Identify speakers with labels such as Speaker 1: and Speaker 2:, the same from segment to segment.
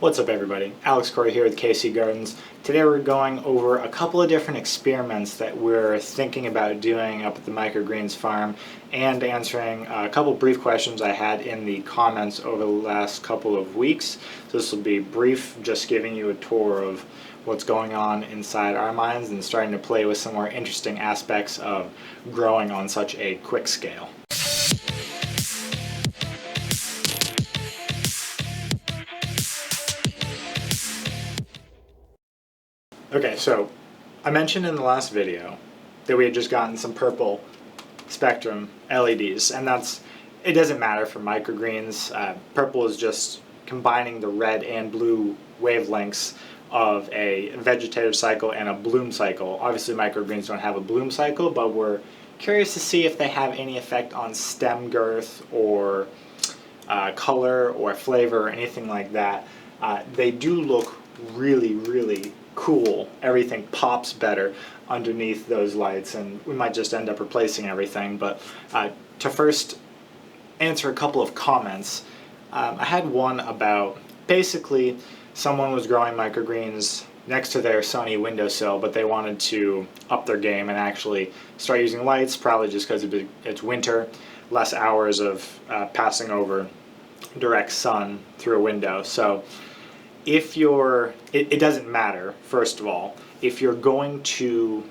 Speaker 1: What's up everybody? Alex Corey here with KC Gardens. Today we're going over a couple of different experiments that we're thinking about doing up at the Microgreens farm and answering a couple brief questions I had in the comments over the last couple of weeks. So this will be brief, just giving you a tour of what's going on inside our minds and starting to play with some more interesting aspects of growing on such a quick scale. Okay, so I mentioned in the last video that we had just gotten some purple spectrum LEDs, and it doesn't matter for microgreens. Purple is just combining the red and blue wavelengths of a vegetative cycle and a bloom cycle. Obviously microgreens don't have a bloom cycle, but we're curious to see if they have any effect on stem girth or color or flavor or anything like that. They do look really cool. Everything pops better underneath those lights, and we might just end up replacing everything. But to first answer a couple of comments, I had one about basically someone was growing microgreens next to their sunny windowsill, but they wanted to up their game and actually start using lights, probably just because it's winter, less hours of passing over direct sun through a window. So if it doesn't matter, first of all, if you're going to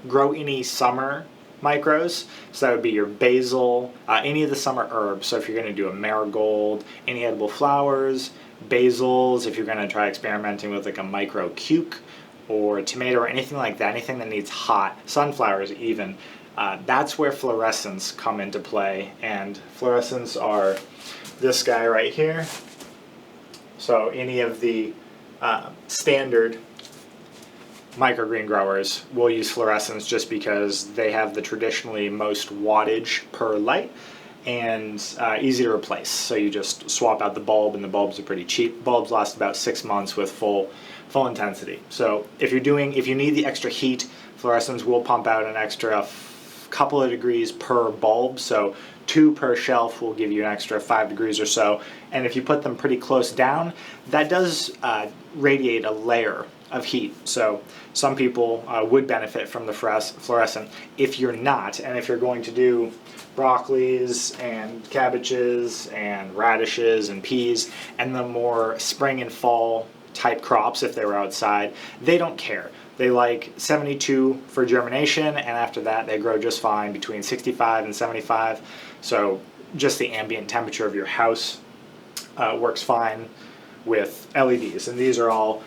Speaker 1: grow any summer micros, so that would be your basil, any of the summer herbs. So if you're going to do a marigold, any edible flowers, basils, if you're going to try experimenting with like a micro cuke or a tomato or anything like that, anything that needs hot, sunflowers even, that's where fluorescents come into play. And fluorescents are this guy right here. So any of the standard microgreen growers will use fluorescents just because they have the traditionally most wattage per light and easy to replace. So you just swap out the bulb, and the bulbs are pretty cheap. Bulbs last about 6 months with full intensity. So if you need the extra heat, fluorescents will pump out an extra couple of degrees per bulb. So 2 per shelf will give you an extra 5 degrees or so. And if you put them pretty close down, that does radiate a layer of heat. So some people would benefit from the fluorescent. If you're not, and if you're going to do broccolis and cabbages and radishes and peas and the more spring and fall type crops, if they were outside, they don't care. They like 72 for germination, and after that they grow just fine between 65 and 75. So just the ambient temperature of your house works fine with LEDs. And these are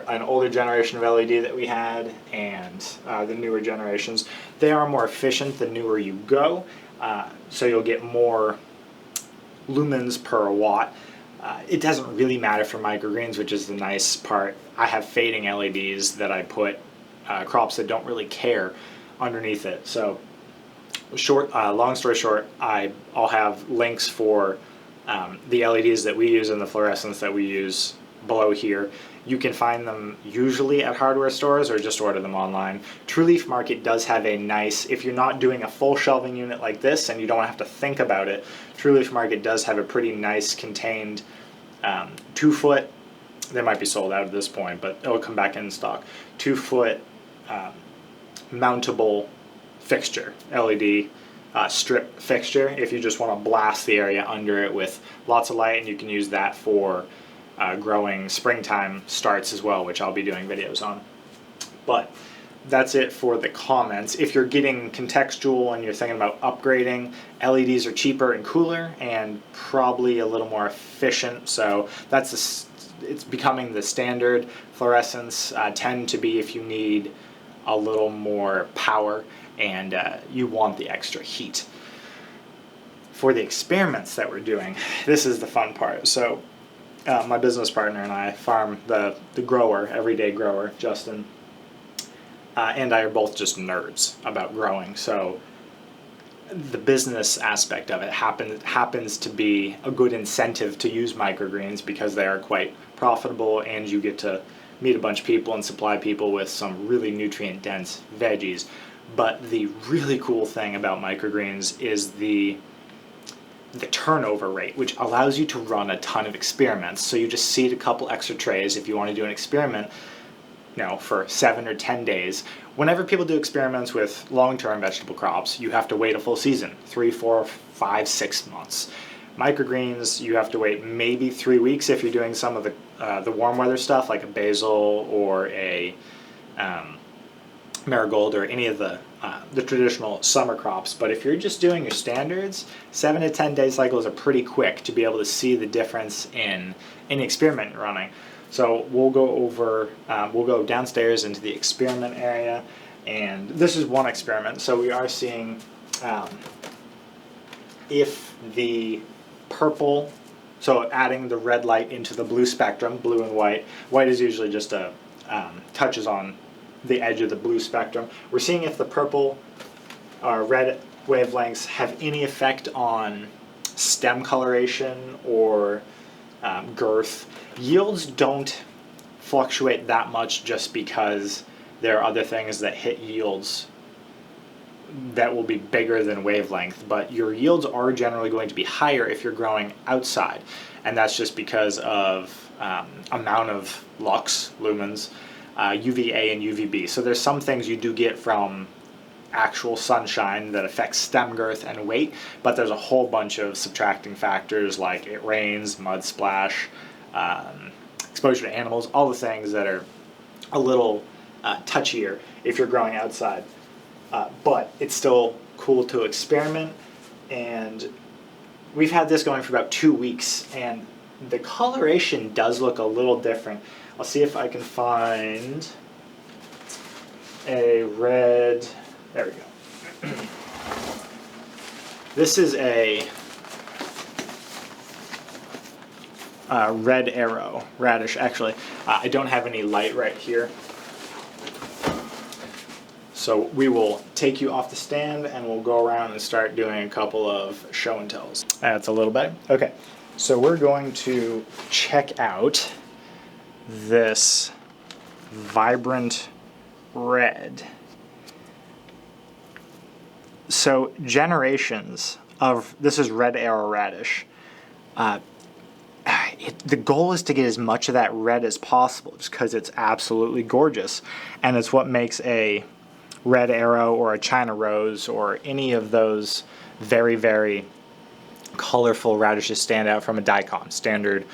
Speaker 1: an older generation of LED that we had, and the newer generations. They are more efficient the newer you go, so you'll get more lumens per watt. It doesn't really matter for microgreens, which is the nice part. I have fading LEDs that I put crops that don't really care underneath it. So long story short, I'll have links for the LEDs that we use and the fluorescents that we use below here. You can find them usually at hardware stores or just order them online. True Leaf Market does have a nice, if you're not doing a full shelving unit like this and you don't have to think about it, True Leaf Market does have a pretty nice contained 2-foot, they might be sold out at this point, but it'll come back in stock, 2-foot mountable fixture, LED strip fixture, if you just want to blast the area under it with lots of light. And you can use that for growing springtime starts as well, which I'll be doing videos on. But that's it for the comments. If you're getting contextual and you're thinking about upgrading, LEDs are cheaper and cooler and probably a little more efficient. So it's becoming the standard. Fluorescents tend to be if you need a little more power and you want the extra heat. For the experiments that we're doing, this is the fun part. So my business partner and I farm the grower, everyday grower, Justin, and I are both just nerds about growing. So the business aspect of it happens to be a good incentive to use microgreens because they are quite profitable, and you get to meet a bunch of people and supply people with some really nutrient dense veggies. But the really cool thing about microgreens is the the turnover rate, which allows you to run a ton of experiments. So you just seed a couple extra trays if you want to do an experiment, for 7 or 10 days. Whenever people do experiments with long-term vegetable crops, you have to wait a full season, 3, 4, 5, 6 months. Microgreens, you have to wait maybe 3 weeks if you're doing some of the warm weather stuff, like a basil or a marigold or any of the traditional summer crops. But if you're just doing your standards, 7 to 10 day cycles are pretty quick to be able to see the difference in any experiment you're running. So we'll go downstairs into the experiment area, and this is one experiment. So we are seeing if the purple, so adding the red light into the blue spectrum, blue and white. White is usually just touches on the edge of the blue spectrum. We're seeing if the purple or red wavelengths have any effect on stem coloration or girth. Yields don't fluctuate that much just because there are other things that hit yields that will be bigger than wavelength, but your yields are generally going to be higher if you're growing outside, and that's just because of amount of lux, lumens, UVA and UVB. So there's some things you do get from actual sunshine that affects stem girth and weight, but there's a whole bunch of subtracting factors like it rains, mud splash, exposure to animals, all the things that are a little touchier if you're growing outside. But it's still cool to experiment, and we've had this going for about 2 weeks, and the coloration does look a little different. I'll see if I can find a red. There we go. This is a red arrow radish, actually. I don't have any light right here. So we will take you off the stand and we'll go around and start doing a couple of show and tells. That's a little better. Okay, so we're going to check out this vibrant red. So generations of, this is red arrow radish. The goal is to get as much of that red as possible just because it's absolutely gorgeous, and it's what makes a red arrow or a China rose or any of those very, very colorful radishes stand out from a daikon, standard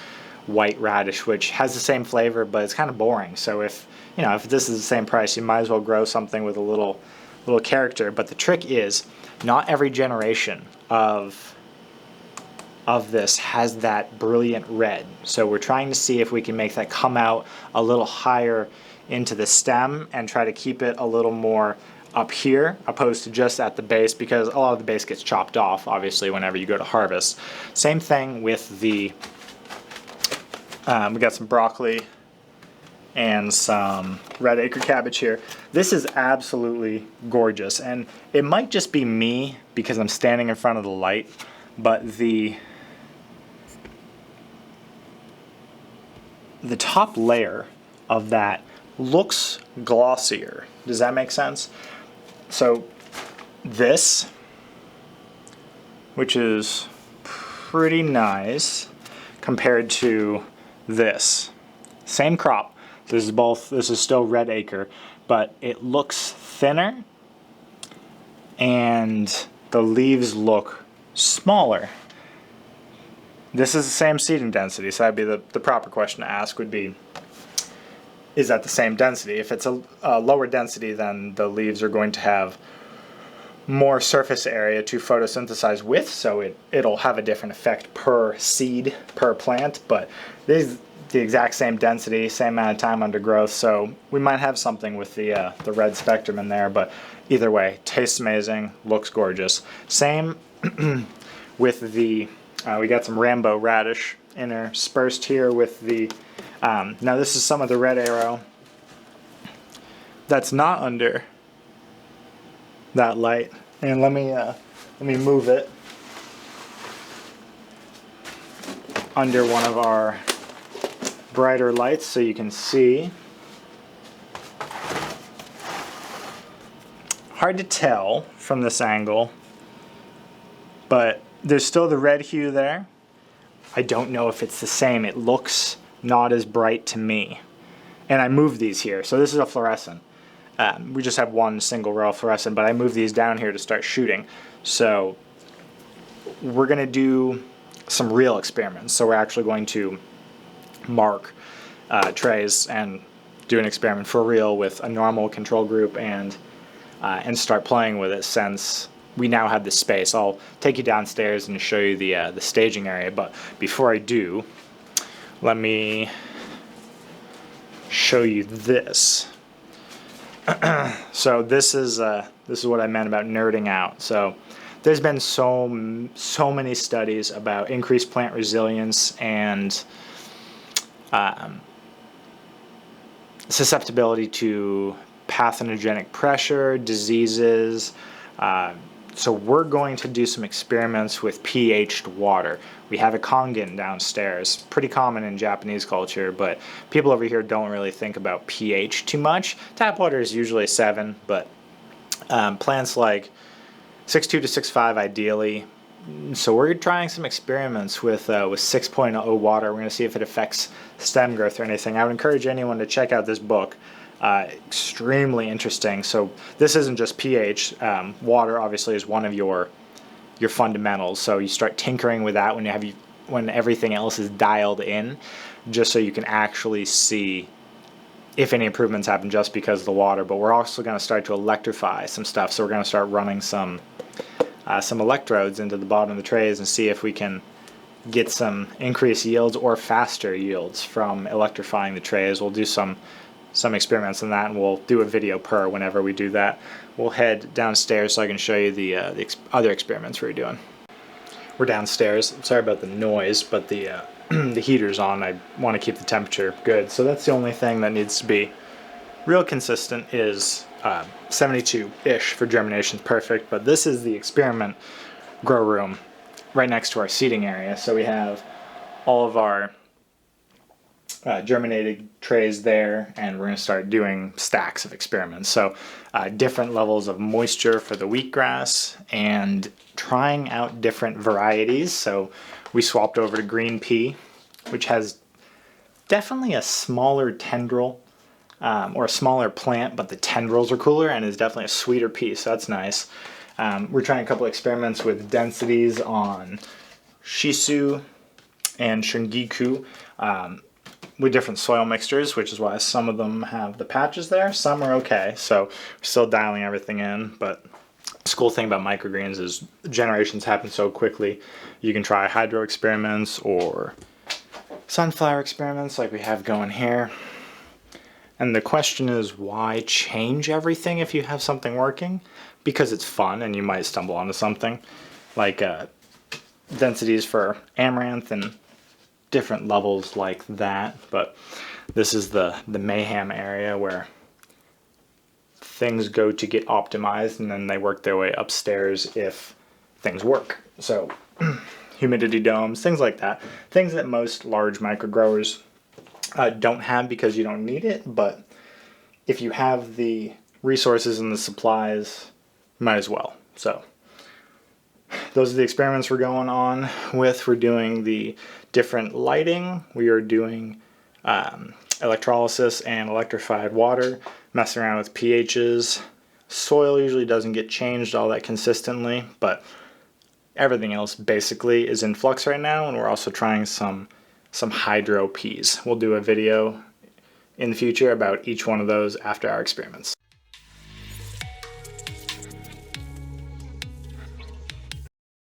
Speaker 1: white radish, which has the same flavor but it's kind of boring. So if this is the same price, you might as well grow something with a little character. But the trick is not every generation of this has that brilliant red. So we're trying to see if we can make that come out a little higher into the stem and try to keep it a little more up here opposed to just at the base, because a lot of the base gets chopped off obviously whenever you go to harvest. Same thing with the we got some broccoli and some red acre cabbage here. This is absolutely gorgeous, and it might just be me because I'm standing in front of the light, but the top layer of that looks glossier. Does that make sense? So this, which is pretty nice compared to this. Same crop. This is still red acre, but it looks thinner and the leaves look smaller. This is the same seeding density, so that'd be the proper question to ask would be, is that the same density? If it's a lower density, then the leaves are going to have more surface area to photosynthesize with, so it'll have a different effect per seed, per plant, but this is the exact same density, same amount of time under growth, so we might have something with the red spectrum in there, but either way, tastes amazing, looks gorgeous. Same with the, we got some Rambo radish interspersed here with the, now this is some of the red arrow that's not under that light, and let me move it under one of our brighter lights so you can see. Hard to tell from this angle, but there's still the red hue there. I don't know if it's the same. It looks not as bright to me. And I moved these here. So this is a fluorescent. We just have one single row of fluorescent, but I moved these down here to start shooting. So we're going to do some real experiments. So we're actually going to mark trays and do an experiment for real with a normal control group and start playing with it since we now have this space. I'll take you downstairs and show you the staging area, but before I do, let me show you this. So this is what I meant about nerding out. So there's been so many studies about increased plant resilience and susceptibility to pathogenic pressure, diseases. So we're going to do some experiments with pH'd water. We have a kangen downstairs, pretty common in Japanese culture, but people over here don't really think about pH too much. Tap water is usually 7, but plants like 6.2 to 6.5 ideally. So we're trying some experiments with 6.0 water. We're going to see if it affects stem growth or anything. I would encourage anyone to check out this book. Extremely interesting. So this isn't just pH. Water obviously is one of your fundamentals. So you start tinkering with that when everything else is dialed in, just so you can actually see if any improvements happen just because of the water. But we're also going to start to electrify some stuff. So we're going to start running some electrodes into the bottom of the trays and see if we can get some increased yields or faster yields from electrifying the trays. We'll do some experiments on that, and we'll do a video per whenever we do that. We'll head downstairs so I can show you the other experiments we're doing. We're downstairs. Sorry about the noise, but the the heater's on. I want to keep the temperature good, so that's the only thing that needs to be real consistent is 72-ish for germination is perfect, but this is the experiment grow room right next to our seating area. So we have all of our germinated trays there, and we're going to start doing stacks of experiments. So different levels of moisture for the wheatgrass and trying out different varieties. So we swapped over to green pea, which has definitely a smaller tendril or a smaller plant, but the tendrils are cooler and is definitely a sweeter pea, so that's nice. We're trying a couple experiments with densities on shisu and shungiku with different soil mixtures, which is why some of them have the patches there. Some are okay, so we're still dialing everything in, but the cool thing about microgreens is generations happen so quickly. You can try hydro experiments or sunflower experiments like we have going here. And the question is, why change everything if you have something working? Because it's fun and you might stumble onto something like densities for amaranth and different levels like that. But this is the mayhem area where things go to get optimized and then they work their way upstairs if things work. So humidity domes, things like that. Things that most large microgrowers don't have because you don't need it, but if you have the resources and the supplies, might as well. So those are the experiments we're going on with. We're doing the different lighting. We are doing electrolysis and electrified water, messing around with pHs. Soil usually doesn't get changed all that consistently, but everything else basically is in flux right now, and we're also trying some hydro peas. We'll do a video in the future about each one of those after our experiments.